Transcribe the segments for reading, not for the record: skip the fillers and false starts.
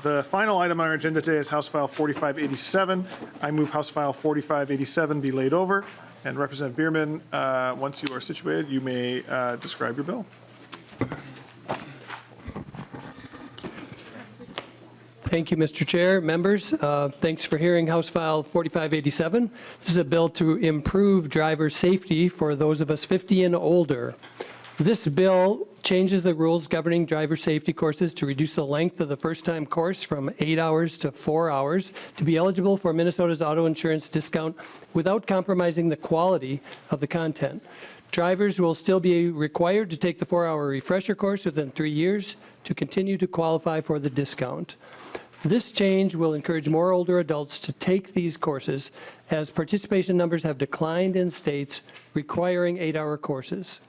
The final item on our agenda today is House File 4587. I move House File 4587 be laid over. And Representative Bierman, once you are situated, you may describe your bill. Thank you, Mr. Chair. Members, thanks for hearing House File 4587. This is a bill to improve driver safety for those of us 50 and older. This bill changes the rules governing driver safety courses to reduce the length of the first-time course from 8 hours to 4 hours to be eligible for Minnesota's auto insurance discount without compromising the quality of the content. Drivers will still be required to take the 4-hour refresher course within 3 years to continue to qualify for the discount. This change will encourage more older adults to take these courses as participation numbers have declined in states requiring 8-hour courses.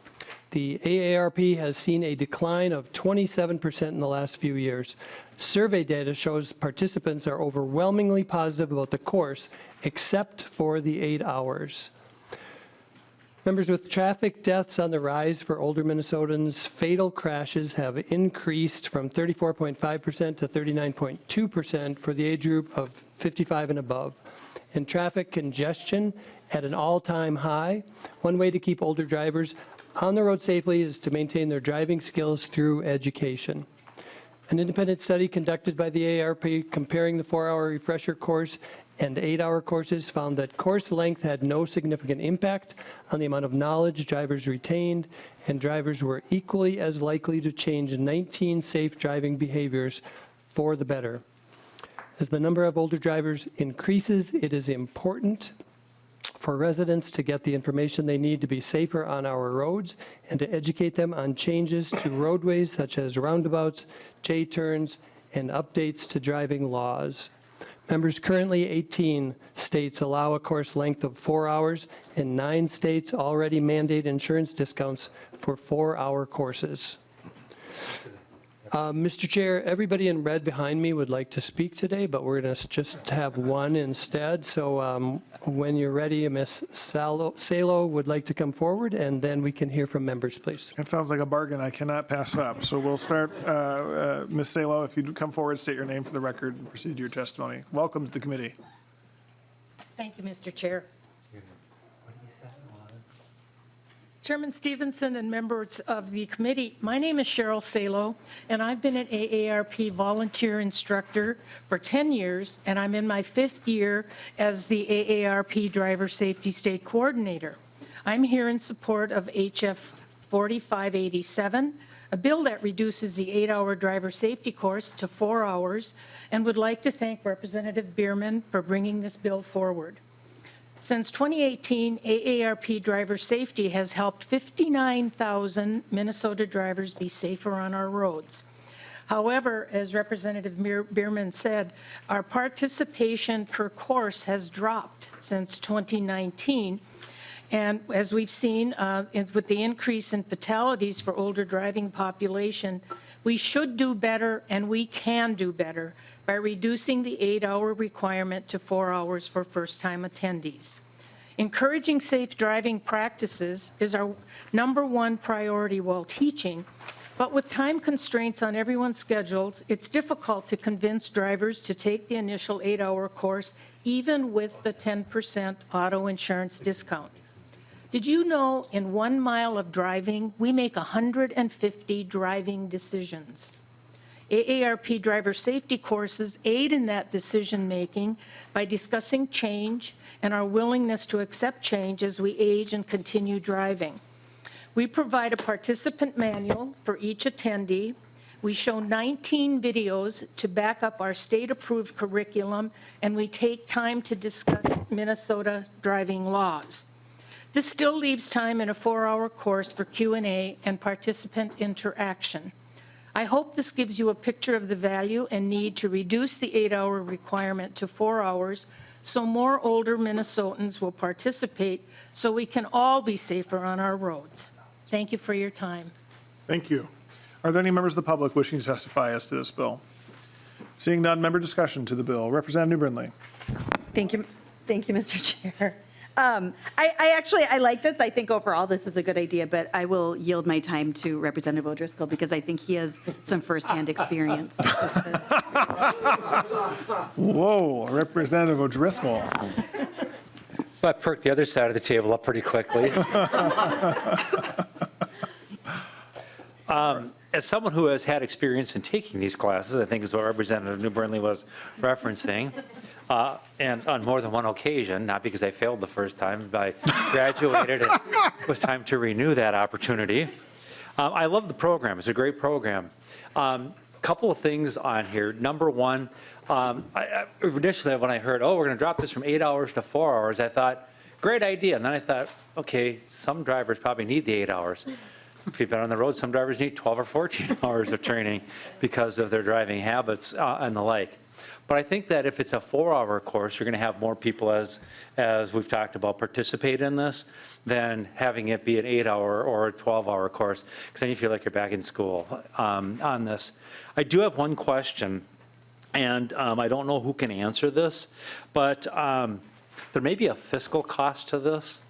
The AARP has seen a decline of 27% in the last few years. Survey data shows participants are overwhelmingly positive about the course, except for the 8 hours. Members, with traffic deaths on the rise for older Minnesotans, fatal crashes have increased from 34.5% to 39.2% for the age group of 55 and above. And traffic congestion at an all-time high. One way to keep older drivers on the road safely is to maintain their driving skills through education. An independent study conducted by the AARP comparing the 4-hour refresher course and 8-hour courses found that course length had no significant impact on the amount of knowledge drivers retained, and drivers were equally as likely to change 19 safe driving behaviors for the better. As the number of older drivers increases, it is important for residents to get the information they need to be safer on our roads and to educate them on changes to roadways such as roundabouts, J-turns, and updates to driving laws. Members, currently 18 states allow a course length of 4 hours, and 9 states already mandate insurance discounts for 4-hour courses. Mr. Chair, everybody in red behind me would like to speak today, but we're going to just have one instead. So when you're ready, Ms. Salo would like to come forward, and then we can hear from members, please. That sounds like a bargain I cannot pass up. So we'll start, Ms. Salo, if you'd come forward, state your name for the record, and proceed to your testimony. Welcome to the committee. Thank you, Mr. Chair. Chairman Stevenson and members of the committee, my name is Cheryl Salo, and I've been an AARP volunteer instructor for 10 years, and I'm in my 5th year as the AARP Driver Safety State Coordinator. I'm here in support of HF4587, a bill that reduces the 8-hour driver safety course to 4 hours, and would like to thank Representative Bierman for bringing this bill forward. Since 2018, AARP driver safety has helped 59,000 Minnesota drivers be safer on our roads. However, as Representative Bierman said, our participation per course has dropped since 2019. And as we've seen with the increase in fatalities for older driving population, we should do better and we can do better by reducing the 8-hour requirement to 4 hours for first-time attendees. Encouraging safe driving practices is our #1 priority while teaching, but with time constraints on everyone's schedules, it's difficult to convince drivers to take the initial 8-hour course, even with the 10% auto insurance discount. Did you know in 1 mile of driving, we make 150 driving decisions? AARP driver safety courses aid in that decision making by discussing change and our willingness to accept change as we age and continue driving. We provide a participant manual for each attendee. We show 19 videos to back up our state-approved curriculum, and we take time to discuss Minnesota driving laws. This still leaves time in a 4-hour course for Q&A and participant interaction. I hope this gives you a picture of the value and need to reduce the 8-hour requirement to 4 hours so more older Minnesotans will participate so we can all be safer on our roads. Thank you for your time. Thank you. Are there any members of the public wishing to testify as to this bill? Seeing none, member discussion to the bill. Representative New Brindley. Thank you, Mr. Chair. I like this. I think overall this is a good idea, but I will yield my time to Representative O'Driscoll because I think he has some firsthand experience with Whoa, Representative O'Driscoll. I perked the other side of the table up pretty quickly. As someone who has had experience in taking these classes, I think is what Representative New Bernley was referencing, and on more than one occasion, not because I failed the first time, but I graduated and it was time to renew that opportunity. I love the program. It's a great program. Couple of things on here. Number one, initially when I heard, oh, we're going to drop this from 8 hours to 4 hours, I thought, great idea. And then I thought, okay, some drivers probably need the 8 hours. If you've been on the road, some drivers need 12 or 14 hours of training because of their driving habits and the like. But I think that if it's a 4-hour course, you're going to have more people, as we've talked about, participate in this than having it be an 8-hour or a 12-hour course, because then you feel like you're back in school on this. I do have one question, and I don't know who can answer this, but there may be a fiscal cost to this,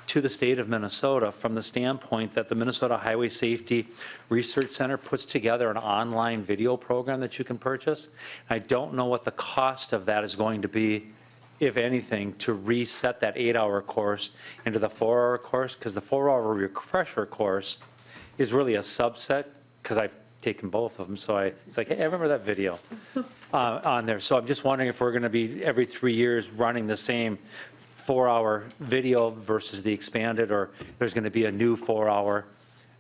to the state of Minnesota, from the standpoint that the Minnesota Highway Safety Research Center puts together an online video program that you can purchase. I don't know what the cost of that is going to be, if anything, to reset that 8-hour course into the 4-hour course, because the 4-hour refresher course is really a subset, because I've taken both of them, so it's like, hey, I remember that video on there. So I'm just wondering if we're going to be every 3 years running the same 4-hour video versus the expanded, or there's going to be a new 4-hour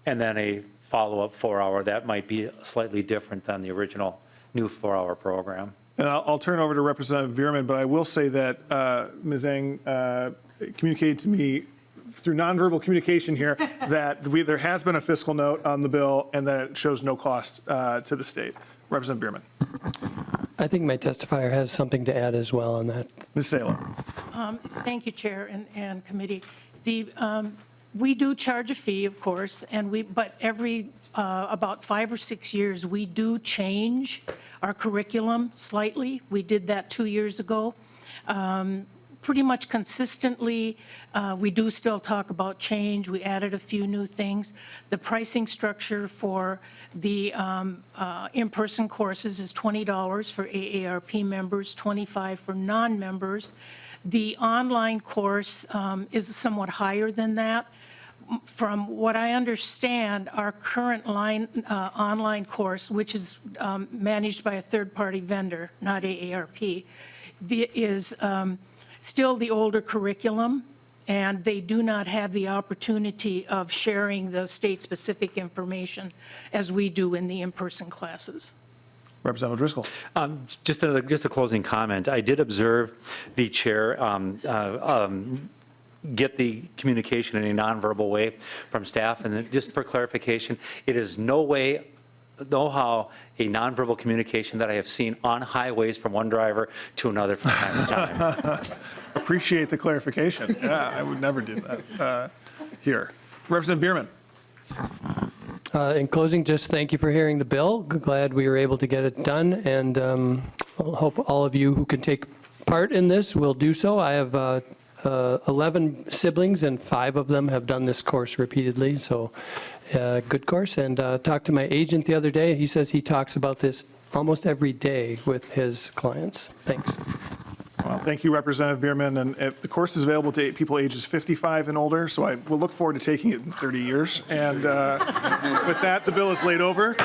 and then a follow-up 4-hour that might be slightly different than the original new 4-hour program. And I'll turn over to Representative Bierman, but I will say that Ms. Eng communicated to me through nonverbal communication here that there has been a fiscal note on the bill and that it shows no cost to the state. Representative Bierman. I think my testifier has something to add as well on that. Ms. Saylor. Thank you, Chair and committee. We do charge a fee, of course, but every about 5 or 6 years, we do change our curriculum slightly. We did that 2 years ago. Pretty much consistently, we do still talk about change. We added a few new things. The pricing structure for the in-person courses is $20 for AARP members, $25 for non-members. The online course is somewhat higher than that. From what I understand, our current online course, which is managed by a third-party vendor, not AARP, is still the older curriculum, and they do not have the opportunity of sharing the state-specific information as we do in the in-person classes. Representative Driscoll. Just a closing comment. I did observe the chair get the communication in a nonverbal way from staff, and then just for clarification, it is how a nonverbal communication that I have seen on highways from one driver to another from time to time. Appreciate the clarification. Yeah, I would never do that here. Representative Bierman. In closing, just thank you for hearing the bill. Glad we were able to get it done, and hope all of you who can take part in this will do so. I have 11 siblings, and 5 of them have done this course repeatedly, so good course. And talked to my agent the other day. He says he talks about this almost every day with his clients. Thanks. Well, thank you, Representative Bierman. And the course is available to people ages 55 and older, so I will look forward to taking it in 30 years. And with that, the bill is laid over.